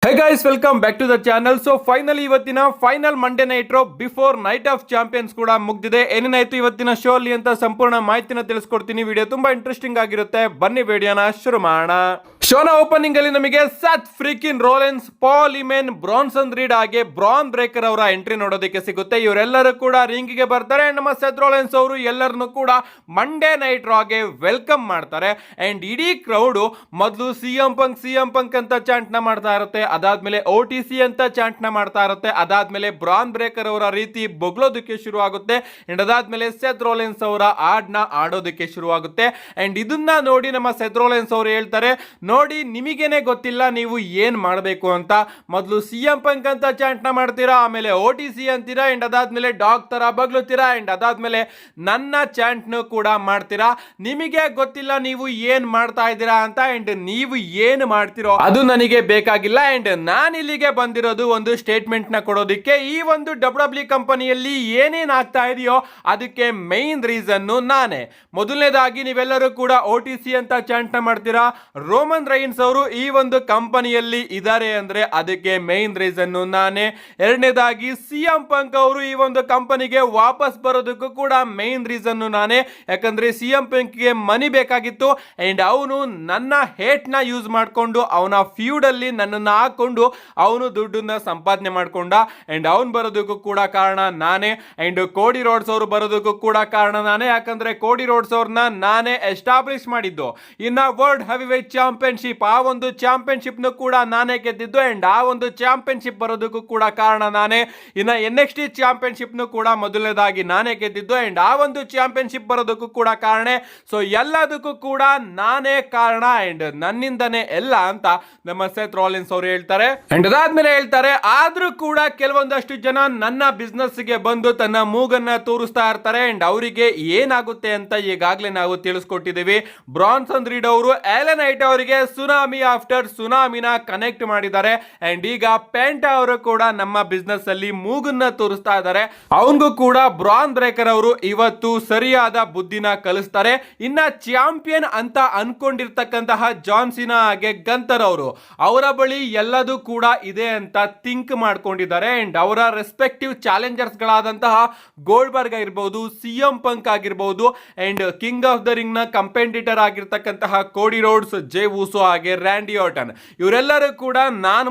Hey guys welcome back to the channel. So finally ಇವತ್ತಿನ final Monday Night Raw before Night of Champions ಕೂಡ ಮುಗ್ದಿದೆ. ಏನೇನಾಯ್ತು ಇವತ್ತಿನ show ಅಲ್ಲಿ ಅಂತ ಸಂಪೂರ್ಣ ಮಾಹಿತಿನ ತಿಳಿಸ್ಕೊಡ್ತೀನಿ. ವಿಡಿಯೋ ತುಂಬಾ ಇಂಟ್ರೆಸ್ಟಿಂಗ್ ಆಗಿರುತ್ತೆ. ಬನ್ನಿ ವಿಡಿಯೋನ ಶುರು ಮಾಡೋಣ. ಶೋನ ಓಪನಿಂಗ್ ಅಲ್ಲಿ ನಮಗೆ Seth freakin Rollins, Paul Heyman, Bronson Reed ಹಾಗೆ ಬ್ರಾನ್ ಬ್ರೇಕರ್ ಅವರ ಎಂಟ್ರಿ ನೋಡೋದಕ್ಕೆ ಸಿಗುತ್ತೆ. ಇವರೆಲ್ಲರೂ ಕೂಡ ರಿಂಗ್ ಗೆ ಬರ್ತಾರೆ. ನಮ್ಮ ಸೆತ್ ರೋಲೆನ್ಸ್ ಅವರು ಎಲ್ಲರನ್ನು ಕೂಡ ಮಂಡೇ ನೈಟ್ ರಾಗೆ ವೆಲ್ಕಮ್ ಮಾಡ್ತಾರೆ. ಅಂಡ್ ಇಡೀ ಕ್ರೌಡ್ ಮೊದಲು ಸಿಎಂ ಪಂಕ್ ಅಂತ ಚಾಂಟ್ ನ ಮಾಡ್ತಾ ಇರುತ್ತೆ. ಅದಾದ್ಮೇಲೆ OTC ಅಂತ ಚಾಂಟ್ ನ ಮಾಡ್ತಾ ಇರುತ್ತೆ. ಅದಾದ್ಮೇಲೆ ಬ್ರಾನ್ ಬ್ರೇಕರ್ ಅವರ ರೀತಿ ಬೊಗ್ಳೋದಕ್ಕೆ ಶುರು ಆಗುತ್ತೆ. ಅಂಡ್ ಅದಾದ್ಮೇಲೆ ಸೆತ್ ರೋಲೆನ್ಸ್ ಅವರ ಆಡ್ನ ಆಡೋದಕ್ಕೆ ಶುರು ಆಗುತ್ತೆ. ಅಂಡ್ ಇದನ್ನ ನೋಡಿ ನಮ್ಮ ಸೆತ್ ರೋಲೆನ್ಸ್ ಅವರು ಹೇಳ್ತಾರೆ, ನೋಡಿ ನಿಮಗೇನೆ ಗೊತ್ತಿಲ್ಲ ನೀವು ಏನ್ ಮಾಡಬೇಕು ಅಂತ. ಮೊದಲು ಸಿಎಂ ಪಂಕ್ ಅಂತ ಚಾಂಟ್ ನ ಮಾಡ್ತೀರಾ, ಆಮೇಲೆ OTC ಅಂತೀರಾ, ಅಂಡ್ ಅದಾದ್ಮೇಲೆ ಡಾಗ್ ತರ ಬಗ್ಲುತ್ತೀರಾ, ಅಂಡ್ ಅದಾದ್ಮೇಲೆ ನನ್ನ ಚಾಂಟ್ ನು ಕೂಡ ಮಾಡ್ತೀರಾ. ನಿಮಗೆ ಗೊತ್ತಿಲ್ಲ ನೀವು ಏನ್ ಮಾಡ್ತಾ ಇದ್ದೀರಾ ಅಂತ. ಅಂಡ್ ನೀವು ಏನು ಮಾಡ್ತಿರೋ ಅದು ನನಗೆ ಬೇಕಾಗಿಲ್ಲ. ಅಂಡ್ ನಾನು ಇಲ್ಲಿಗೆ ಬಂದಿರೋದು ಒಂದು ಸ್ಟೇಟ್ಮೆಂಟ್ ನ ಕೊಡೋದಕ್ಕೆ. ಈ ಒಂದು WWE ಕಂಪನಿಯಲ್ಲಿ ಏನೇನ್ ಆಗ್ತಾ ಇದೆಯೋ ಅದಕ್ಕೆ ಮೈನ್ ರೀಸನ್ ನಾನೇ. ಮೊದಲನೇದಾಗಿ ನೀವೆಲ್ಲರೂ ಕೂಡ OTC ಅಂತ ಚಾಂಟ್ ನ ಮಾಡ್ತೀರಾ. ರೋಮನ್ ರೈನ್ಸ್ ಅವರು ಈ ಒಂದು ಕಂಪನಿಯಲ್ಲಿ ಇದ್ದಾರೆ ಅಂದ್ರೆ ಅದಕ್ಕೆ ಮೈನ್ ರೀಸನ್ ನಾನೇ. ಎರಡನೇದಾಗಿ ಸಿಎಂ ಪಂಕ್ ಅವರು ಈ ಒಂದು ಕಂಪನಿಗೆ ವಾಪಸ್ ಬರೋದಕ್ಕೂ ಕೂಡ ಮೈನ್ ರೀಸನ್ ನಾನೇ. ಯಾಕಂದ್ರೆ ಸಿಎಂ ಪಂಕ್ ಗೆ ಮನಿ ಬೇಕಾಗಿತ್ತು. ಅಂಡ್ ಅವನು ನನ್ನ ಹೇಟ್ ನ ಯೂಸ್ ಮಾಡ್ಕೊಂಡು ಅವನ ಫ್ಯೂಡ್ ಅಲ್ಲಿ ನನ್ನನ್ನು ಹಾಕೊಂಡು ಅವನು ದುಡ್ಡನ್ನ ಸಂಪಾದನೆ ಮಾಡ್ಕೊಂಡ. ಅಂಡ್ ಅವನು ಬರೋದಕ್ಕೂ ಕೂಡ ಕಾರಣ ನಾನೇ. ಅಂಡ್ ಕೋಡಿ ರೋಡ್ಸ್ ಅವರು ಬರೋದಕ್ಕೂ ಕೂಡ ಕಾರಣ ನಾನೇ. ಯಾಕಂದ್ರೆ ಕೋಡಿ ರೋಡ್ಸ್ ಅವ್ರನ್ನ ನಾನೇ ಎಸ್ಟಾಬ್ಲಿಷ್ ಮಾಡಿದ್ದು. ಇನ್ನ ವರ್ಲ್ಡ್ ಹೆವಿ ವೇಟ್ ಚಾಂಪಿಯನ್ಶಿಪ್, ಆ ಒಂದು ಚಾಂಪಿಯನ್ಶಿಪ್ ನು ಕೂಡ ನಾನೇ ಗೆದ್ದಿದ್ದು. ಅಂಡ್ ಆ ಒಂದು ಚಾಂಪಿಯನ್ಶಿಪ್ ಬರೋದಕ್ಕೂ ಕೂಡ ಕಾರಣ ನಾನೇ. ಇನ್ನ NXT ಚಾಂಪಿಯನ್ಶಿಪ್ ನು ಕೂಡ ಮೊದಲನೇದಾಗಿ ನಾನೇ ಗೆದ್ದಿದ್ದು. ಅಂಡ್ ಆ ಒಂದು ಚಾಂಪಿಯನ್ಶಿಪ್ ಬರೋದಕ್ಕೂ ಕೂಡ ಕಾರಣ. ಸೊ ಎಲ್ಲದಕ್ಕೂ ಕೂಡ ನಾನೇ ಕಾರಣ. ಅಂಡ್ ನನ್ನಿಂದನೇ ಎಲ್ಲ ಅಂತ ನಮ್ಮ ಸೆತ್ ರಾಲಿನ್ಸ್ ಅವರು ಹೇಳ್ತಾರೆ. ಅಂಡ್ ಅದಾದ್ಮೇಲೆ ಹೇಳ್ತಾರೆ, ಆದ್ರೂ ಕೂಡ ಕೆಲವೊಂದಷ್ಟು ಜನ ನನ್ನ ಬಿಸ್ನೆಸ್ ಗೆ ಬಂದು ತನ್ನ ಮೂಗನ್ನ ತೋರಿಸ್ತಾ ಇರ್ತಾರೆ. ಅಂಡ್ ಅವರಿಗೆ ಏನಾಗುತ್ತೆ ಅಂತ ಈಗಾಗಲೇ ನಾವು ತಿಳಿಸ್ಕೊಟ್ಟಿದ್ದೀವಿ. ಬ್ರಾನ್ಸನ್ ರೀಡ್ ಅವರು ಆಲನ್ ನೈಟ್ ಅವರಿಗೆ ಸುನಾಮಿ ಆಫ್ಟರ್ ಸುನಾಮಿನ ಕನೆಕ್ಟ್ ಮಾಡಿದ್ದಾರೆ. ಅಂಡ್ ಈಗ ಪೆಂಟಾ ಅವರು ಕೂಡ ನಮ್ಮ ಬಿಸ್ನೆಸ್ ಅಲ್ಲಿ ಮೂಗನ್ನ ತೋರಿಸ್ತಾ ಇದ್ದಾರೆ. ಅವನಿಗೂ ಕೂಡ ಬ್ರಾನ್ ಬ್ರೇಕರ್ ಅವರು ಇವತ್ತು ಸರಿಯಾದ ಬುದ್ಧಿನ ಕಲಿಸ್ತಾರೆ. ಇನ್ನ ಚಾಂಪಿಯನ್ ಅಂತ ಅನ್ಕೊಂಡಿರ್ತಕ್ಕಂತಹ ಜಾನ್ ಸಿನಾ ಹಾಗೆ ಗಂತರ್ ಅವರು, ಅವರ ಬಳಿ ಎಲ್ಲದೂ ಕೂಡ ಇದೆ ಅಂತ ಥಿಂಕ್ ಮಾಡ್ಕೊಂಡಿದ್ದಾರೆ. ಅಂಡ್ ಅವರ ರೆಸ್ಪೆಕ್ಟಿವ್ ಚಾಲೆಂಜರ್ಸ್ ಗಳಾದಂತಹ ಗೋಲ್ಡ್ಬರ್ಗ್ ಆಗಿರ್ಬಹುದು, ಸಿಎಂ ಪಂಕ್ ಆಗಿರ್ಬಹುದು, and king of the ring ನ ಕಂಪೆಂಡಿಟರ್ ಆಗಿರ್ತಕ್ಕಂತಹ ಕೋಡಿ ರೋಡ್ಸ್, ಜೇ ಊಸೋ ಹಾಗೆ ರ್ಯಾಂಡಿ ಆರ್ಟನ್, ಇವರೆಲ್ಲರೂ ಕೂಡ ನಾನ್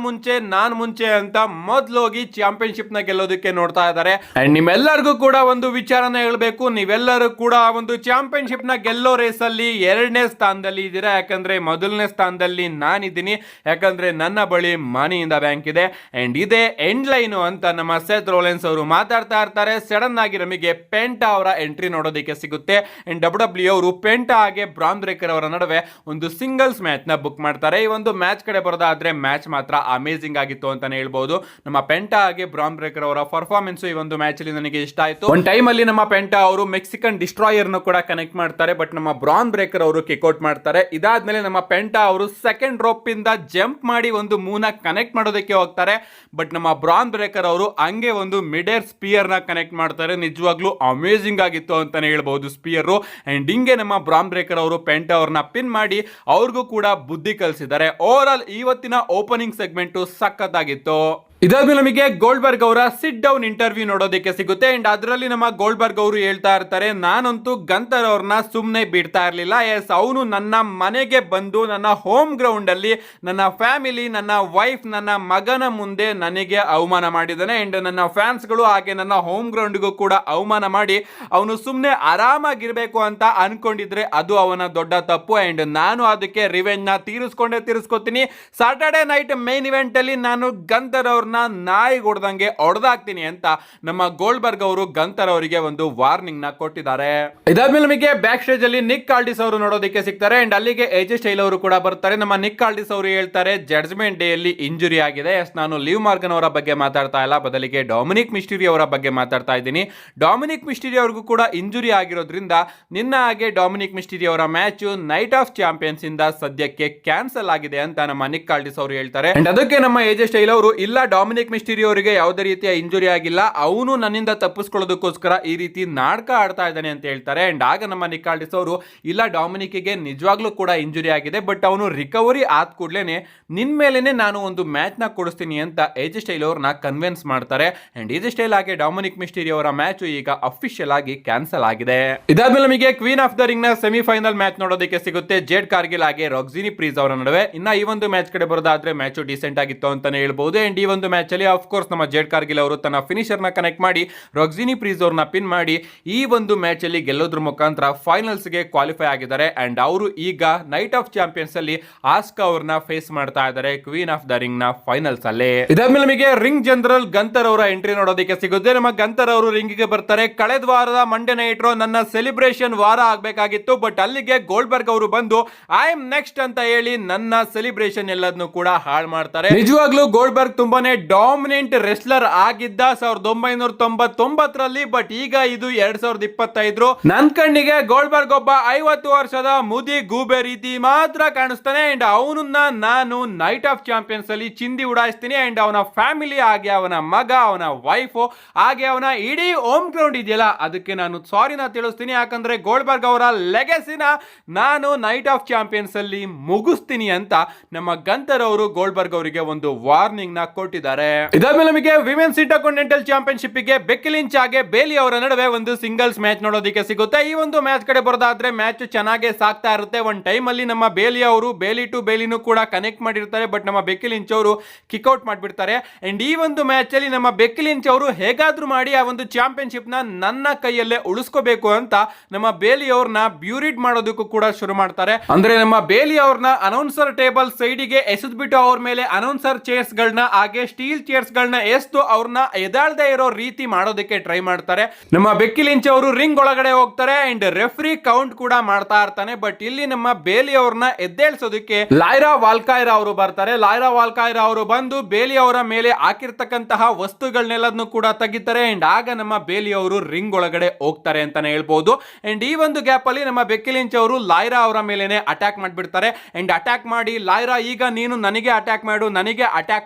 ಮುಂಚೆ ಅಂತ ಮೊದಲೋಗಿ ಚಾಂಪಿಯನ್ಶಿಪ್ ನ ಗೆಲ್ಲೋದಕ್ಕೆ ನೋಡ್ತಾ ಇದ್ದಾರೆ. ಅಂಡ್ ನಿಮ್ಮೆಲ್ಲರಿಗೂ ಕೂಡ ಒಂದು ವಿಚಾರನ ಹೇಳ್ಬೇಕು, ನೀವೆಲ್ಲರೂ ಕೂಡ ಒಂದು ಚಾಂಪಿಯನ್ಶಿಪ್ ನ ಗೆಲ್ಲೋ ರೇಸ್ ಅಲ್ಲಿ 2ನೇ ಸ್ಥಾನದಲ್ಲಿ ಇದ್ದೀರಾ. ಯಾಕಂದ್ರೆ ಮೊದಲನೇ ಸ್ಥಾನದಲ್ಲಿ ನಾನಿದ್ದೀನಿ. ಯಾಕಂದ್ರೆ ನನ್ನ ಬಳಿ ಮನಿ ಇನ್ ದ ಬ್ಯಾಂಕ್ ಇದೆ. ಅಂಡ್ ಇದೇ ಎಂಡ್ ಲೈನ್ ಅಂತ ನಮ್ಮ ಸೆತ್ ರೋಲೆನ್ಸ್ ಅವರು ಮಾತಾಡ್ತಾ ಇರ್ತಾರೆ. ಸಡನ್ ಆಗಿ ನಮಗೆ ಪೆಂಟಾ ಅವರ ಎಂಟ್ರಿ ನೋಡೋದಕ್ಕೆ ಸಿಗುತ್ತೆ. ಅಂಡ್ WWE ಅವರು ಪೆಂಟಾ ಹಾಗೆ ಬ್ರಾನ್ ಬ್ರೇಕರ್ ಅವರ ನಡುವೆ ಒಂದು ಸಿಂಗಲ್ಸ್ ಮ್ಯಾಚ್ ನ ಬುಕ್ ಮಾಡ್ತಾರೆ. ಈ ಒಂದು ಮ್ಯಾಚ್ ಕಡೆ ಬರೋದಾದ್ರೆ ಮ್ಯಾಚ್ ಮಾತ್ರ ಅಮೇಜಿಂಗ್ ಆಗಿತ್ತು ಅಂತಾನೆ ಹೇಳ್ಬಹುದು. ನಮ್ಮ ಪೆಂಟಾ ಹಾಗೆ ಬ್ರಾನ್ ಬ್ರೇಕರ್ ಅವರ ಪರ್ಫಾರ್ಮೆನ್ಸ್ ಈ ಒಂದು ಮ್ಯಾಚ್ ಅಲ್ಲಿ ನನಗೆ ಇಷ್ಟ ಆಯ್ತು. ಒಂದು ಟೈಮ್ ಅಲ್ಲಿ ನಮ್ಮ ಪೆಂಟಾ ಅವರು ಮೆಕ್ಸಿಕನ್ ಡಿಸ್ಟ್ರಾಯರ್ ನ ಕೂಡ ಕನೆಕ್ಟ್ ಮಾಡ್ತಾರೆ. ಬಟ್ ನಮ್ಮ ಬ್ರಾನ್ ಬ್ರೇಕರ್ ಅವರು ಕಿಕ್ಔಟ್ ಮಾಡ್ತಾರೆ. ಇದಾದ್ಮೇಲೆ ನಮ್ಮ ಪೆಂಟಾ ಅವರು ಸೆಕೆಂಡ್ ರೋಪ್ ಇಂದ ಜಂಪ್ ಮಾಡಿ ಒಂದು ಮೂನ ಕನೆಕ್ಟ್ ಮಾಡೋದಕ್ಕೆ ಹೋಗ್ತಾರೆ. ಬಟ್ ನಮ್ಮ ಬ್ರಾನ್ ಬ್ರೇಕರ್ ಅವರು ಹಂಗೆ ಒಂದು ಮಿಡ್ ಏರ್ ಸ್ಪಿಯರ್ ನ ಕನೆಕ್ಟ್ ಮಾಡ್ತಾರೆ. ನಿಜವಾಗ್ಲೂ ಅಮೇಜಿಂಗ್ ಆಗಿತ್ತು ಅಂತಾನೆ ಹೇಳ್ಬಹುದು ಸ್ಪಿಯರ್. ಅಂಡ್ ಹಿಂಗೆ ನಮ್ಮ ಬ್ರಾನ್ ಬ್ರೇಕರ್ ಅವರು ಪೆಂಟಾ ಅವ್ರನ್ನ ಪಿನ್ ಮಾಡಿ ಅವ್ರಿಗೂ ಕೂಡ ಬುದ್ಧಿ ಕಲಿಸಿದ್ದಾರೆ. ಓವರ್ ಆಲ್ ಇವತ್ತಿನ ಓಪನಿಂಗ್ ಸೆಗ್ಮೆಂಟ್ ಸಖತ್ತಾಗಿತ್ತು. ಇದಾದ್ಮೇಲೆ ನಮಗೆ ಗೋಲ್ಡ್ಬರ್ಗ್ ಅವರ ಸಿಟ್ ಡೌನ್ ಇಂಟರ್ವ್ಯೂ ನೋಡೋದಕ್ಕೆ ಸಿಗುತ್ತೆ. ಅಂಡ್ ಅದರಲ್ಲಿ ನಮ್ಮ ಗೋಲ್ಡ್ಬರ್ಗ್ ಅವರು ಹೇಳ್ತಾ ಇರ್ತಾರೆ, ನಾನಂತೂ ಗಂತರ್ ಅವ್ರನ್ನ ಸುಮ್ಮನೆ ಬಿಡ್ತಾ ಇರಲಿಲ್ಲ. ಎಸ್, ಅವನು ನನ್ನ ಮನೆಗೆ ಬಂದು ನನ್ನ ಹೋಮ್ ಗ್ರೌಂಡ್ ಅಲ್ಲಿ ನನ್ನ ಫ್ಯಾಮಿಲಿ, ನನ್ನ ವೈಫ್, ನನ್ನ ಮಗನ ಮುಂದೆ ನನಗೆ ಅವಮಾನ ಮಾಡಿದ್ದಾನೆ. ಅಂಡ್ ನನ್ನ ಫ್ಯಾನ್ಸ್ಗಳು ಹಾಗೆ ನನ್ನ ಹೋಮ್ ಗ್ರೌಂಡ್ಗೂ ಕೂಡ ಅವಮಾನ ಮಾಡಿ ಅವನು ಸುಮ್ಮನೆ ಆರಾಮಾಗಿರ್ಬೇಕು ಅಂತ ಅನ್ಕೊಂಡಿದ್ರೆ ಅದು ಅವನ ದೊಡ್ಡ ತಪ್ಪು. ಅಂಡ್ ನಾನು ಅದಕ್ಕೆ ರಿವೆಂಜ್ ನ ತೀರಿಸ್ಕೋತೀನಿ. ಸಾಟರ್ಡೆ ನೈಟ್ ಮೈನ್ ಇವೆಂಟ್ ಅಲ್ಲಿ ನಾನು ಗಂತರ್ ಅವ್ರ ನಾಯಿ ಹೊಡೆದಂಗೆ ಹೊಡೆದಾಕ್ತೀನಿ ಅಂತ ನಮ್ಮ ಗೋಲ್ಡ್ಬರ್ಗ್ ಅವರು ಗಂತರ್ ಅವರಿಗೆ ಒಂದು ವಾರ್ನಿಂಗ್ ನ ಕೊಟ್ಟಿದ್ದಾರೆ. ಇದಾದ್ಮೇಲೆ ನಮಗೆ ಬ್ಯಾಕ್ ಸ್ಟೇಜ್ ಅಲ್ಲಿ ನಿಕ್ ಆಲ್ಡಿಸ್ ಅವರು ನೋಡೋದಕ್ಕೆ ಸಿಗ್ತಾರೆ. ಅಂಡ್ ಅಲ್ಲಿಗೆ AJ ಸ್ಟೈಲ್ ಅವರು ಕೂಡ ಬರ್ತಾರೆ. ನಮ್ಮ ನಿಕ್ ಆಲ್ಡಿಸ್ ಅವರು ಹೇಳ್ತಾರೆ, ಜಡ್ಜ್ಮೆಂಟ್ ಡೇ ಅಲ್ಲಿ ಇಂಜುರಿ ಆಗಿದೆ. ಎಸ್, ನಾನು ಲಿವ್ ಮಾರ್ಗನ್ ಅವರ ಬಗ್ಗೆ ಮಾತಾಡ್ತಾ ಇಲ್ಲ, ಬದಲಿಗೆ ಡೊಮಿನಿಕ್ ಮಿಸ್ಟೀರಿಯೋ ಅವರ ಬಗ್ಗೆ ಮಾತಾಡ್ತಾ ಇದ್ದೀನಿ. ಡೊಮಿನಿಕ್ ಮಿಸ್ಟೀರಿಯೋ ಅವ್ರಿಗೂ ಕೂಡ ಇಂಜುರಿ ಆಗಿರೋದ್ರಿಂದ ನಿನ್ನ ಹಾಗೆ ಡೊಮಿನಿಕ್ ಮಿಸ್ಟೀರಿಯೋ ಅವರ ಮ್ಯಾಚ್ ನೈಟ್ ಆಫ್ ಚಾಂಪಿಯನ್ಸ್ ಇಂದ ಸದ್ಯಕ್ಕೆ ಕ್ಯಾನ್ಸಲ್ ಆಗಿದೆ ಅಂತ ನಮ್ಮ ನಿಕ್ ಆಲ್ಡಿಸ್ ಅವರು ಹೇಳ್ತಾರೆ. ಅಂಡ್ ಅದಕ್ಕೆ ನಮ್ಮ AJ ಸ್ಟೈಲ್ ಅವರು, ಇಲ್ಲ ಡಾಮಿನಿಕ್ ಮಿಸ್ಟೀರಿಯೋ ಅವರಿಗೆ ಯಾವುದೇ ರೀತಿಯ ಇಂಜುರಿ ಆಗಿಲ್ಲ, ಅವನು ನನ್ನಿಂದ ತಪ್ಪಿಸ್ಕೊಳ್ಳೋದಕ್ಕೋಸ್ಕರ ಈ ರೀತಿ ನಾಟಕ ಆಡ್ತಾ ಇದ್ದಾನೆ ಅಂತ ಹೇಳ್ತಾರೆ. ಅಂಡ್ ಆಗ ನಮ್ಮ ನಿಕ್ ಆಲ್ಡಿಸ್ ಅವರು ಇಲ್ಲ, ಡಾಮಿನಿಕ್ಗೆ ನಿಜವಾಗ್ಲೂ ಕೂಡ ಇಂಜುರಿ ಆಗಿದೆ, ಬಟ್ ಅವನು ರಿಕವರಿ ಆದ ಕೂಡಲೇ ನಿನ್ ಮೇಲೇನೆ ನಾನು ಒಂದು ಮ್ಯಾಚ್ ನ ಕೊಡಿಸ್ತೀನಿ ಅಂತ ಎಜೆ ಸ್ಟೈಲ್ ಅವ್ರನ್ನ ಕನ್ವಿನ್ಸ್ ಮಾಡ್ತಾರೆ. ಅಂಡ್ ಎಜೆ ಸ್ಟೈಲ್ ಆಗಿ ಡಾಮಿನಿಕ್ ಮಿಸ್ಟೀರಿಯೋ ಅವರ ಮ್ಯಾಚ್ ಈಗ ಅಫಿಷಿಯಲ್ ಆಗಿ ಕ್ಯಾನ್ಸಲ್ ಆಗಿದೆ. ಇದಾದ್ಮೇಲೆ ನಮಗೆ ಕ್ವೀನ್ ಆಫ್ ದ ರಿಂಗ್ ನ ಸೆಮಿಫೈನಲ್ ಮ್ಯಾಚ್ ನೋಡೋದಕ್ಕೆ ಸಿಗುತ್ತೆ ಜೇಡ್ ಕಾರ್ಗಿಲ್ ಹಾಗೆ ರಾಕ್ಸಿನಿ ಪ್ರೀಸ್ ಅವರ ನಡುವೆ. ಇನ್ನ ಈ ಒಂದು ಮ್ಯಾಚ್ ಕಡೆ ಬರೋದಾದ್ರೆ ಮ್ಯಾಚ್ ಡಿಸೆಂಟ್ ಆಗಿತ್ತು ಅಂತಾನೆ ಹೇಳ್ಬಹುದು. ಅಂಡ್ ಈ ಒಂದು ಮ್ಯಾಚ್ ಅಲ್ಲಿ ಆಫ್ ಕೋರ್ಸ್ ನಮ್ಮ ಜೇಡ್ ಕಾರ್ಗಿಲ್ ಅವರು ತನ್ನ ಫಿನಿಶರ್ ನ ಕನೆಕ್ಟ್ ಮಾಡಿ ರಾಕ್ಸಿನಿ ಪ್ರೀಸ್ ಅವ್ರನ್ನ ಪಿನ್ ಮಾಡಿ ಈ ಒಂದು ಮ್ಯಾಚ್ ಅಲ್ಲಿ ಗೆಲ್ಲೋದ್ರ ಮುಖಾಂತರ ಫೈನಲ್ಸ್ ಗೆ ಕ್ವಾಲಿಫೈ ಆಗಿದ್ದಾರೆ. ಅಂಡ್ ಅವರು ಈಗ ನೈಟ್ ಆಫ್ ಚಾಂಪಿಯನ್ಸ್ ಅಲ್ಲಿ ಆಸ್ಕಾ ಅವ್ರನ್ನ ಫೇಸ್ ಮಾಡ್ತಾ ಇದ್ದಾರೆ ಕ್ವೀನ್ ಆಫ್ ದ ರಿಂಗ್ ನ ಫೈನಲ್ಸ್ ಅಲ್ಲಿ. ಇದಾದ್ಮೇಲೆ ನಮಗೆ ರಿಂಗ್ ಜನರಲ್ ಗಂತರ್ ಅವರ ಎಂಟ್ರಿ ನೋಡೋದಕ್ಕೆ ಸಿಗುತ್ತೆ. ನಮ್ಮ ಗಂತರ್ ಅವರು ರಿಂಗ್ ಗೆ ಬರ್ತಾರೆ. ಕಳೆದ ವಾರದ ಮಂಡೇ ನೈಟ್ ರೋ ನನ್ನ ಸೆಲಿಬ್ರೇಷನ್ ವಾರ ಆಗ್ಬೇಕಾಗಿತ್ತು, ಬಟ್ ಅಲ್ಲಿಗೆ ಗೋಲ್ಡ್ಬರ್ಗ್ ಅವರು ಬಂದು ಐ ಆಮ್ ನೆಕ್ಸ್ಟ್ ಅಂತ ಹೇಳಿ ನನ್ನ ಸೆಲಿಬ್ರೇಷನ್ ಎಲ್ಲದನ್ನು ಕೂಡ ಹಾಳು ಮಾಡ್ತಾರೆ. ನಿಜವಾಗ್ಲೂ ಗೋಲ್ಡ್ಬರ್ಗ್ ತುಂಬಾನೇ ಡಾಮಿನೆಂಟ್ ರೆಸ್ಲರ್ ಆಗಿದ್ದ 1999ರಲ್ಲಿ, ಬಟ್ ಈಗ ಇದು 2025. ನನ್ ಕಣ್ಣಿಗೆ ಗೋಲ್ಡ್ಬರ್ಗ್ ಒಬ್ಬ 50 ವರ್ಷದ ಮುದಿ ಗೂಬೆ ರೀತಿ ಮಾತ್ರ ಕಾಣಿಸ್ತಾನೆ. ಅಂಡ್ ಅವನನ್ನ ನಾನು ನೈಟ್ ಆಫ್ ಚಾಂಪಿಯನ್ಸ್ ಅಲ್ಲಿ ಚಿಂದಿ ಉಡಾಯಿಸ್ತೀನಿ. ಅಂಡ್ ಅವನ ಫ್ಯಾಮಿಲಿ ಹಾಗೆ ಅವನ ಮಗ, ಅವನ ವೈಫ್ ಹಾಗೆ ಅವನ ಇಡೀ ಹೋಮ್ ಗ್ರೌಂಡ್ ಇದೆಯಲ್ಲ, ಅದಕ್ಕೆ ನಾನು ಸಾರಿನ ತಿಳಿಸ್ತೀನಿ. ಯಾಕಂದ್ರೆ ಗೋಲ್ಡ್ಬರ್ಗ್ ಅವರ ಲೆಗಸಿನ ನಾನು ನೈಟ್ ಆಫ್ ಚಾಂಪಿಯನ್ಸ್ ಅಲ್ಲಿ ಮುಗಿಸ್ತೀನಿ ಅಂತ ನಮ್ಮ ಗಂತರ್ ಅವರು ಗೋಲ್ಡ್ಬರ್ಗ್ ಅವರಿಗೆ ಒಂದು ವಾರ್ನಿಂಗ್ ನ ಕೊಟ್ಟಿದ್ದಾರೆ. ಇದಾದ್ಮೇಲೆ ನಮಗೆ ವಿಮೆನ್ಸ್ ಇಂಟರ್ಕಾಂಟಿನೆಂಟಲ್ ಚಾಂಪಿಯನ್ಶಿಪ್ ಗೆ ಬೆಕ್ಕಿ ಲಿಂಚ್ ಹಾಗೆ ಬೇಲಿ ಅವರ ನಡುವೆ ಒಂದು ಸಿಂಗಲ್ಸ್ ಮ್ಯಾಚ್ ನೋಡೋದಕ್ಕೆ ಸಿಗುತ್ತೆ. ಈ ಒಂದು ಮ್ಯಾಚ್ ಕಡೆ ಬರೋದಾದ್ರೆ ಮ್ಯಾಚ್ ಚೆನ್ನಾಗಿ ಸಾಕ್ತಾ ಇರುತ್ತೆ. ಒಂದು ಟೈಮ್ ಅಲ್ಲಿ ನಮ್ಮ ಬೇಲಿ ಅವರು ಬೇಲಿ ಟು ಬೇಲಿನೂ ಕೂಡ ಕನೆಕ್ಟ್ ಮಾಡಿರ್ತಾರೆ, ಬಟ್ ನಮ್ಮ ಬೆಕ್ಕಿ ಲಿಂಚ್ ಅವರು ಕಿಕ್ಔಟ್ ಮಾಡಿಬಿಡ್ತಾರೆ. ಅಂಡ್ ಈ ಒಂದು ಮ್ಯಾಚ್ ಅಲ್ಲಿ ನಮ್ಮ ಬೆಕ್ಕಿ ಲಿಂಚ್ ಅವರು ಹೇಗಾದ್ರೂ ಮಾಡಿ ಆ ಒಂದು ಚಾಂಪಿಯನ್ಶಿಪ್ ನ ನನ್ನ ಕೈಯಲ್ಲೇ ಉಳಿಸ್ಕೋಬೇಕು ಅಂತ ನಮ್ಮ ಬೇಲಿ ಅವ್ರನ್ನ ಬ್ಯೂರಿಡ್ ಮಾಡೋದಕ್ಕೂ ಕೂಡ ಶುರು ಮಾಡ್ತಾರೆ. ಅಂದ್ರೆ ನಮ್ಮ ಬೇಲಿ ಅವ್ರನ್ನ ಅನೌನ್ಸರ್ ಟೇಬಲ್ ಸೈಡಿಗೆ ಎಸೆದ್ಬಿಟ್ಟು ಅವ್ರ ಮೇಲೆ ಅನೌನ್ಸರ್ ಚೇರ್ಸ್ ಗಳನ್ನ ಹಾಗೆ ಸ್ಟೀಲ್ ಚೇರ್ಸ್ ಗಳನ್ನ ಎಸ್ತು ಅವ್ರನ್ನ ಎದಾಳ್ದೇ ಇರೋ ರೀತಿ ಮಾಡೋದಕ್ಕೆ ಟ್ರೈ ಮಾಡ್ತಾರೆ. ನಮ್ಮ ಬೆಕ್ಕಿ ಲಿಂಚ್ ಅವರು ರಿಂಗ್ ಒಳಗಡೆ ಹೋಗ್ತಾರೆ ಅಂಡ್ ರೆಫ್ರಿ ಕೌಂಟ್ ಕೂಡ ಮಾಡ್ತಾ ಇರ್ತಾನೆ. ಬಟ್ ಇಲ್ಲಿ ನಮ್ಮ ಬೇಲಿ ಅವ್ರನ್ನ ಎದ್ದೇಳಿಸೋದಕ್ಕೆ ಲೈರಾ ವಾಲ್ಕಾಯ್ರಾ ಅವರು ಬರ್ತಾರೆ. ಲೈರಾ ವಾಲ್ಕಾಯ್ರಾ ಅವರು ಬಂದು ಬೇಲಿ ಅವರ ಮೇಲೆ ಹಾಕಿರ್ತಕ್ಕಂತಹ ವಸ್ತುಗಳನ್ನೆಲ್ಲದನ್ನು ಕೂಡ ತೆಗಿತಾರೆ. ಅಂಡ್ ಆಗ ನಮ್ಮ ಬೇಲಿ ಅವರು ರಿಂಗ್ ಒಳಗಡೆ ಹೋಗ್ತಾರೆ ಅಂತಾನೆ ಹೇಳ್ಬಹುದು. ಅಂಡ್ ಈ ಒಂದು ಗ್ಯಾಪ್ ಅಲ್ಲಿ ನಮ್ಮ ಬೆಕ್ಕಿ ಲಿಂಚ್ ಅವರು ಲೈರಾ ಅವರ ಮೇಲೆನೆ ಅಟ್ಯಾಕ್ ಮಾಡ್ಬಿಡ್ತಾರೆ. ಅಂಡ್ ಅಟ್ಯಾಕ್ ಮಾಡಿ ಲೈರಾ ಈಗ ನೀನು ನನಗೆ ಅಟ್ಯಾಕ್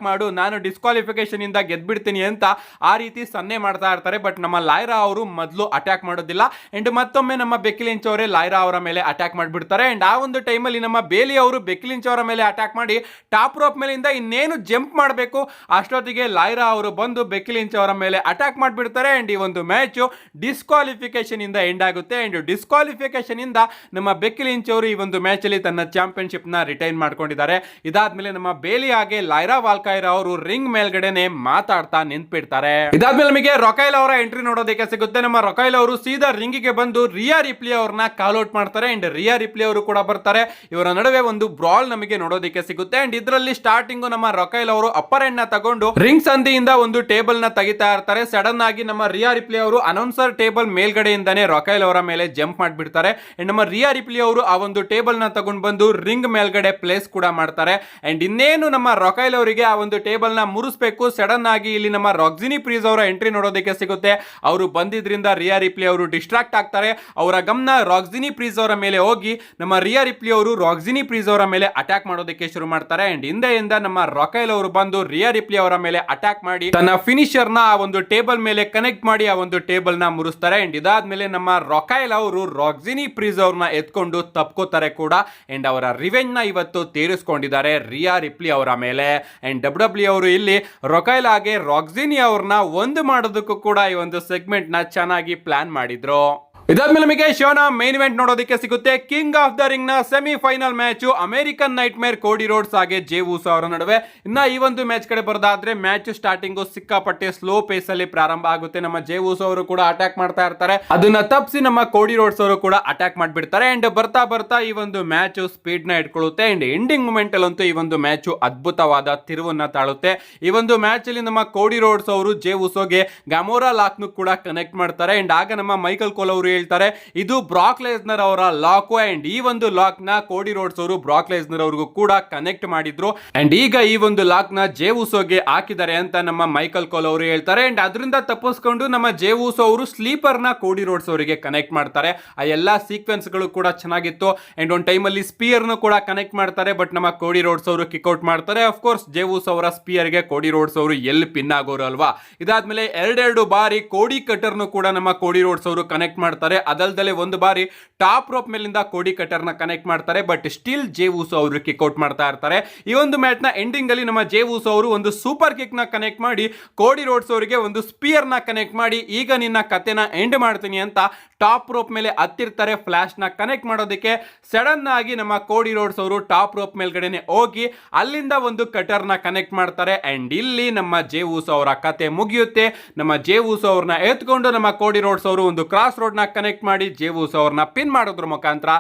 ಮಾಡು, ನಾನು ಡಿಸ್ಕ್ವಾಲಿಫಿಕೇಶನ್ ಇಂದ ಗೆದ್ಬಿಡ್ತೀನಿ ಅಂತ ಆ ರೀತಿ ಸನ್ನೆ ಮಾಡ್ತಾ ಇರ್ತಾರೆ. ಬಟ್ ನಮ್ಮ ಲೈರಾ ಅವರು ಮೊದಲು ಅಟ್ಯಾಕ್ ಮಾಡೋದಿಲ್ಲ. ಅಂಡ್ ಮತ್ತೊಮ್ಮೆ ನಮ್ಮ ಬೆಕ್ಕಿ ಲಿಂಚ್ ಅವರೇ ಲೈರಾ ಅವರ ಮೇಲೆ ಅಟ್ಯಾಕ್ ಮಾಡ್ಬಿಡ್ತಾರೆ. ಅಂಡ್ ಆ ಒಂದು ಟೈಮ್ ಅಲ್ಲಿ ನಮ್ಮ ಬೇಲಿ ಅವರು ಬೆಕ್ಕಿ ಲಿಂಚ್ ಅವರ ಮೇಲೆ ಅಟ್ಯಾಕ್ ಮಾಡಿ ಟಾಪ್ ರೋಪ್ ಮೇಲಿಂದ ಇನ್ನೇನು ಜಂಪ್ ಮಾಡಬೇಕು ಅಷ್ಟೊತ್ತಿಗೆ ಲೈರಾ ಅವರು ಬಂದು ಬೆಕ್ಕಿ ಲಿಂಚ್ ಅವರ ಮೇಲೆ ಅಟ್ಯಾಕ್ ಮಾಡಿಬಿಡ್ತಾರೆ. ಅಂಡ್ ಈ ಒಂದು ಮ್ಯಾಚ್ ಡಿಸ್ಕ್ವಾಲಿಫಿಕೇಶನ್ ಇಂದ ಎಂಡ್ ಆಗುತ್ತೆ. ಅಂಡ್ ಡಿಸ್ಕ್ವಾಲಿಫಿಕೇಶನ್ ಇಂದ ನಮ್ಮ ಬೆಕ್ಕಿ ಲಿಂಚ್ ಅವರು ಈ ಒಂದು ಮ್ಯಾಚ್ ಅಲ್ಲಿ ತನ್ನ ಚಾಂಪಿಯನ್ಶಿಪ್ ನ ರಿಟೈನ್ ಮಾಡ್ಕೊಂಡಿದ್ದಾರೆ. ಇದಾದ್ಮೇಲೆ ನಮ್ಮ ಬೇಲಿ ಹಾಗೆ ಲೈರಾ ವಾಲ್ಕಾಯ್ರಾ ಅವರು ರಿಂಗ್ ಮೇಲ್ಗಡೆನೆ ಮಾತಾಡ್ತಾ ನಿಂತ್ಬಿಡ್ತಾರೆ. ಇದಾದ್ಮೇಲೆ ನಮಗೆ ರೊಕೈಲ್ ಅವರ ಎಂಟ್ರಿ ನೋಡೋದಕ್ಕೆ ಸಿಗುತ್ತೆ. ನಮ್ಮ ರೊಕೈಲ್ ಅವರು ಸೀದಾ ರಿಂಗ್ ಗೆ ಬಂದು ರಿಯಾ ರಿಪ್ಲಿ ಅವ್ರನ್ನ ಕಾಲ್ ಔಟ್ ಮಾಡ್ತಾರೆ. ಅಂಡ್ ರಿಯಾ ರಿಪ್ಲಿ ಅವರು ಕೂಡ ಬರ್ತಾರೆ. ಇವರ ನಡುವೆ ಒಂದು ಬ್ರಾಲ್ ನಮಗೆ ನೋಡೋದಕ್ಕೆ ಸಿಗುತ್ತೆ. ಅಂಡ್ ಇದರಲ್ಲಿ ಸ್ಟಾರ್ಟಿಂಗ್ ನಮ್ಮ ರೊಕೈಲ್ ಅವರು ಅಪ್ಪರ್ ಎಂಡ್ ನ ತಗೊಂಡು ರಿಂಗ್ ಸಂದಿಯಿಂದ ಒಂದು ಟೇಬಲ್ ನ ತೆಗಿತಾ ಇರ್ತಾರೆ. ಸಡನ್ ಆಗಿ ನಮ್ಮ ರಿಯಾ ರಿಪ್ಲಿ ಅವರು ಅನೌನ್ಸರ್ ಟೇಬಲ್ ಮೇಲ್ಗಡೆಯಿಂದಾನೆ ರೊಕೈಲ್ ಅವರ ಮೇಲೆ ಜಂಪ್ ಮಾಡ್ಬಿಡ್ತಾರೆ. ಅಂಡ್ ನಮ್ಮ ರಿಯಾ ರಿಪ್ಲಿ ಅವರು ಆ ಒಂದು ಟೇಬಲ್ ನ ತಗೊಂಡು ಬಂದು ರಿಂಗ್ ಮೇಲ್ಗಡೆ ಪ್ಲೇಸ್ ಕೂಡ ಮಾಡ್ತಾರೆ. ಅಂಡ್ ಇನ್ನೇನು ನಮ್ಮ ರೊಕೈಲ್ ಅವರಿಗೆ ಆ ಒಂದು ಟೇಬಲ್ ನ ಮುರಿಸಬೇಕು. ಸಡನ್ ಆಗಿ ಇಲ್ಲಿ ನಮ್ಮ ರಾಕ್ಸಿನಿ ಪ್ರೀಸ್ ಅವರ ಎಂಟ್ರಿ ನೋಡೋದಕ್ಕೆ ಸಿಗುತ್ತೆ. ಅವರು ಬಂದಿದ್ರಿಂದ ರಿಯಾ ರಿಪ್ಲಿ ಅವರು ಡಿಸ್ಟ್ರಾಕ್ಟ್ ಆಗ್ತಾರೆ. ಅವರ ಗಮನ ರಾಕ್ಸಿನಿ ಪ್ರೀಸ್ ಅವರ ಮೇಲೆ ಹೋಗಿ ನಮ್ಮ ರಿಯಾ ರಿಪ್ಲಿ ಅವರು ರಾಕ್ಸಿನಿ ಪ್ರೀಸ್ ಅವರ ಮೇಲೆ ಅಟ್ಯಾಕ್ ಮಾಡೋದಕ್ಕೆ ಶುರು ಮಾಡ್ತಾರೆ. ಅಂಡ್ ಹಿಂದೆಯಿಂದ ನಮ್ಮ ರೊಕೈಲ್ ಅವರು ಬಂದು ರಿಯಾ ರಿಪ್ಲಿ ಅವರ ಮೇಲೆ ಅಟ್ಯಾಕ್ ಮಾಡಿ ತನ್ನ ಫಿನಿಶರ್ ನ ಆ ಒಂದು ಟೇಬಲ್ ಮೇಲೆ ಕನೆಕ್ಟ್ ಮಾಡಿ ಆ ಒಂದು ಟೇಬಲ್ ನ ಮುರಿಸ್ತಾರೆ. ಅಂಡ್ ಇದಾದ್ಮೇಲೆ ನಮ್ಮ ರೊಕೈಲ್ ಅವರು ರಾಕ್ಸಿನಿ ಪ್ರೀಸ್ ಅವ್ರನ್ನ ಎತ್ಕೊಂಡು ತಪ್ಕೋತಾರೆ ಕೂಡ. ಅಂಡ್ ಅವರ ರಿವೆಂಜ್ ನ ಇವತ್ತು ತೀರಿಸಿಕೊಂಡಿದ್ದಾರೆ ರಿಯಾ ರಿಪ್ಲಿ ಅವರ ಮೇಲೆ. ಅಂಡ್ ಡಬ್ಲ್ಯೂ ಅವರು ಇಲ್ಲಿ ರೊಕೈಲ್ ಹಾಗೆ ರಾಕ್ಸಿನಿ ಅವ್ರನ್ನ ಒಂದು ಮಾಡೋದಕ್ಕೂ ಕೂಡ ಈ ಒಂದು ಸೆಗ್ಮೆಂಟ್ ನ ಚೆನ್ನಾಗಿ ಪ್ಲಾನ್ ಮಾಡಿದ್ರು. ಇದಾದ್ಮೇಲೆ ನಮಗೆ ಶೋನ ಮೇನ್ ಇವೆಂಟ್ ನೋಡೋದಕ್ಕೆ ಸಿಗುತ್ತೆ. ಕಿಂಗ್ ಆಫ್ ದ ರಿಂಗ್ ನ ಸೆಮಿಫೈನಲ್ ಮ್ಯಾಚ್ ಅಮೆರಿಕನ್ ನೈಟ್ ಮೇರ್ ಕೋಡಿ ರೋಡ್ಸ್ ಹಾಗೆ ಜೇ ಉಸೋ ಅವರ ನಡುವೆ. ಇನ್ನ ಈ ಒಂದು ಮ್ಯಾಚ್ ಕಡೆ ಬರೋದಾದ್ರೆ ಮ್ಯಾಚ್ ಸ್ಟಾರ್ಟಿಂಗ್ ಸಿಕ್ಕಾಪಟ್ಟೆ ಸ್ಲೋ ಪೇಸ್ ಅಲ್ಲಿ ಪ್ರಾರಂಭ ಆಗುತ್ತೆ. ನಮ್ಮ ಜೇ ಉಸೋ ಅವರು ಕೂಡ ಅಟ್ಯಾಕ್ ಮಾಡ್ತಾ ಇರ್ತಾರೆ. ಅದನ್ನ ತಪ್ಪಿಸಿ ನಮ್ಮ ಕೋಡಿ ರೋಡ್ಸ್ ಅವರು ಕೂಡ ಅಟ್ಯಾಕ್ ಮಾಡ್ಬಿಡ್ತಾರೆ. ಅಂಡ್ ಬರ್ತಾ ಬರ್ತಾ ಈ ಒಂದು ಮ್ಯಾಚ್ ಸ್ಪೀಡ್ ನ ಇಟ್ಕೊಳ್ಳುತ್ತೆ. ಅಂಡ್ ಎಂಡಿಂಗ್ ಮೂಮೆಂಟ್ ಅಲ್ಲಂತೂ ಈ ಒಂದು ಮ್ಯಾಚ್ ಅದ್ಭುತವಾದ ತಿರುವನ್ನ ತಾಳುತ್ತೆ. ಈ ಒಂದು ಮ್ಯಾಚ್ ಅಲ್ಲಿ ನಮ್ಮ ಕೋಡಿ ರೋಡ್ಸ್ ಅವರು ಜೇ ಉಸೋಗೆ ಗಾಮೋರಾ ಲಾಕ್ ನು ಕೂಡ ಕನೆಕ್ಟ್ ಮಾಡ್ತಾರೆ. ಅಂಡ್ ಆಗ ನಮ್ಮ ಮೈಕಲ್ ಕೋಲ್ ಅವರು ಹೇಳ್ತಾರೆ ಇದು ಬ್ರಾಕ್ ಲೆಸ್ನರ್ ಅವರ ಲಾಕ್ ಅಂಡ್ ಈ ಒಂದು ಲಾಕ್ ನ ಕೋಡಿ ರೋಡ್ಸ್ ಅವರು ಬ್ರಾಕ್ ಲೆಸ್ನರ್ ಅವ್ರಿಗೂ ಕೂಡ ಕನೆಕ್ಟ್ ಮಾಡಿದ್ರು ಅಂಡ್ ಈಗ ಈ ಒಂದು ಲಾಕ್ ನ ಜೇ ಉಸೋಗೆ ಹಾಕಿದ್ದಾರೆ ಅಂತ ನಮ್ಮ ಮೈಕಲ್ ಕೋಲ್ ಅವರು ಹೇಳ್ತಾರೆ ಅಂಡ್ ಅದರಿಂದ ತಪ್ಪಿಸ್ಕೊಂಡು ನಮ್ಮ ಜೇ ಉಸೋ ಅವರು ಸ್ಲೀಪರ್ ನ ಕೋಡಿ ರೋಡ್ಸ್ ಅವರಿಗೆ ಕನೆಕ್ಟ್ ಮಾಡ್ತಾರೆ. ಆ ಎಲ್ಲಾ ಸೀಕ್ವೆನ್ಸ್ ಗಳು ಕೂಡ ಚೆನ್ನಾಗಿತ್ತು ಅಂಡ್ ಒಂದು ಟೈಮ್ ಅಲ್ಲಿ ಸ್ಪಿಯರ್ ನು ಕೂಡ ಕನೆಕ್ಟ್ ಮಾಡ್ತಾರೆ ಬಟ್ ನಮ್ಮ ಕೋಡಿ ರೋಡ್ಸ್ ಅವರು ಕಿಕ್ಔಟ್ ಮಾಡ್ತಾರೆ. ಆಫ್ ಕೋರ್ಸ್ ಜೇ ಉಸೋ ಅವರ ಸ್ಪಿಯರ್ ಗೆ ಕೋಡಿ ರೋಡ್ಸ್ ಅವರು ಎಲ್ಲಿ ಪಿನ್ ಆಗೋರು ಅಲ್ವಾ. ಇದಾದ್ಮೇಲೆ ಎರಡೆರಡು ಬಾರಿ ಕೋಡಿ ಕಟರ್ ನು ಕೂಡ ನಮ್ಮ ಕೋಡಿ ರೋಡ್ಸ್ ಅವರು ಕನೆಕ್ಟ್ ಮಾಡ್ತಾರೆ. ಅದಲ್ದಲೆ ಒಂದು ಬಾರಿ ಟಾಪ್ ರೋಪ್ ಮೇಲಿಂದ ಕೋಡಿ ಕಟರ್ ನ ಕನೆಕ್ಟ್ ಮಾಡ್ತಾರೆ ಬಟ್ ಸ್ಟಿಲ್ ಜೇ ಉಸೋ ಅವರು ಕಿಕ್ಔಟ್ ಮಾಡ್ತಾ ಇರ್ತಾರೆ. ಈ ಒಂದು ಮ್ಯಾಚ್ ನ ಎಂಡಿಂಗ್ ಅಲ್ಲಿ ನಮ್ಮ ಜೇ ಉಸೋ ಅವರು ಒಂದು ಸೂಪರ್ ಕಿಕ್ ನ ಕನೆಕ್ಟ್ ಮಾಡಿ ಕೋಡಿ ರೋಡ್ಸ್ ಅವರಿಗೆ ಒಂದು ಸ್ಪಿಯರ್ ನ ಕನೆಕ್ಟ್ ಮಾಡಿ ಈಗ ನಿನ್ನ ಕತೆನ ಎಂಡ್ ಮಾಡ್ತೀನಿ ಅಂತ ಟಾಪ್ ರೋಪ್ ಮೇಲೆ ಹತ್ತಿರ್ತಾರೆ. ಫ್ಲಾಶ್ ನ ಕನೆಕ್ಟ್ ಮಾಡೋದಕ್ಕೆ ಸಡನ್ ಆಗಿ ನಮ್ಮ ಕೋಡಿ ರೋಡ್ಸ್ ಅವರು ಟಾಪ್ ರೋಪ್ ಮೇಲ್ಗಡೆನೆ ಹೋಗಿ ಅಲ್ಲಿಂದ ಒಂದು ಕಟರ್ ನ ಕನೆಕ್ಟ್ ಮಾಡ್ತಾರೆ ಅಂಡ್ ಇಲ್ಲಿ ನಮ್ಮ ಜೇ ಉಸೋ ಅವರ ಕತೆ ಮುಗಿಯುತ್ತೆ. ನಮ್ಮ ಜೇ ಉಸೋ ಅವ್ರನ್ನ ಎತ್ಕೊಂಡು ನಮ್ಮ ಕೋಡಿ ರೋಡ್ಸ್ ಅವರು ಒಂದು ಕ್ರಾಸ್ ರೋಡ್ ನ ಕನೆಕ್ಟ್ ಮಾಡಿ ಜೇ ಉಸೋ ಅವ್ರನ್ನ ಪಿನ್ ಮಾಡೋದ್ರ ಮುಖಾಂತರ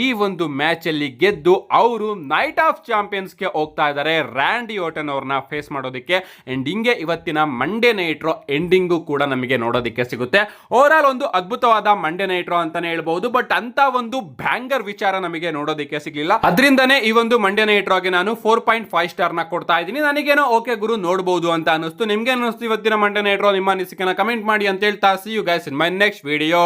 ಈ ಒಂದು ಮ್ಯಾಚ್ ಅಲ್ಲಿ ಗೆದ್ದು ಅವರು ನೈಟ್ ಆಫ್ ಚಾಂಪಿಯನ್ಸ್ ಗೆ ಹೋಗ್ತಾ ಇದ್ದಾರೆ ರ್ಯಾಂಡಿ ಓಟನ್ ಅವ್ರನ್ನ ಫೇಸ್ ಮಾಡೋದಕ್ಕೆ. ಅಂಡ್ ಹಿಂಗೆ ಇವತ್ತಿನ ಮಂಡೇ ನೈಟ್ ರೋ ಎಂಡಿಂಗು ಕೂಡ ನಮಗೆ ನೋಡೋದಕ್ಕೆ ಸಿಗುತ್ತೆ. ಓವರ್ ಆಲ್ ಒಂದು ಅದ್ಭುತವಾದ ಮಂಡೇ ನೈಟ್ ರೋ ಅಂತಾನೆ ಹೇಳ್ಬಹುದು ಬಟ್ ಅಂತ ಒಂದು ಬ್ಯಾಂಗರ್ ವಿಚಾರ ನಮಗೆ ನೋಡೋದಕ್ಕೆ ಸಿಗಲಿಲ್ಲ. ಅದರಿಂದನೇ ಈ ಒಂದು ಮಂಡೇ ನೈಟ್ ರೋಗೆ ನಾನು 4.5 ಸ್ಟಾರ್ ನ ಕೊಡ್ತಾ ಇದ್ದೀನಿ. ನನಗೇನೋ ಓಕೆ ಗುರು ನೋಡಬಹುದು ಅಂತ ಅನಿಸ್ತು. ನಿಮ್ಗೆ ಅನಿಸ್ತು ಇವತ್ತಿನ ಮಂಡೇ ನೈಟ್ ರೋ? ನಿಮ್ಮ ಅನಿಸಿಕೆನ ಕಮೆಂಟ್ ಮಾಡಿ ಅಂತ ಹೇಳ್ತಾ see you guys in my next video.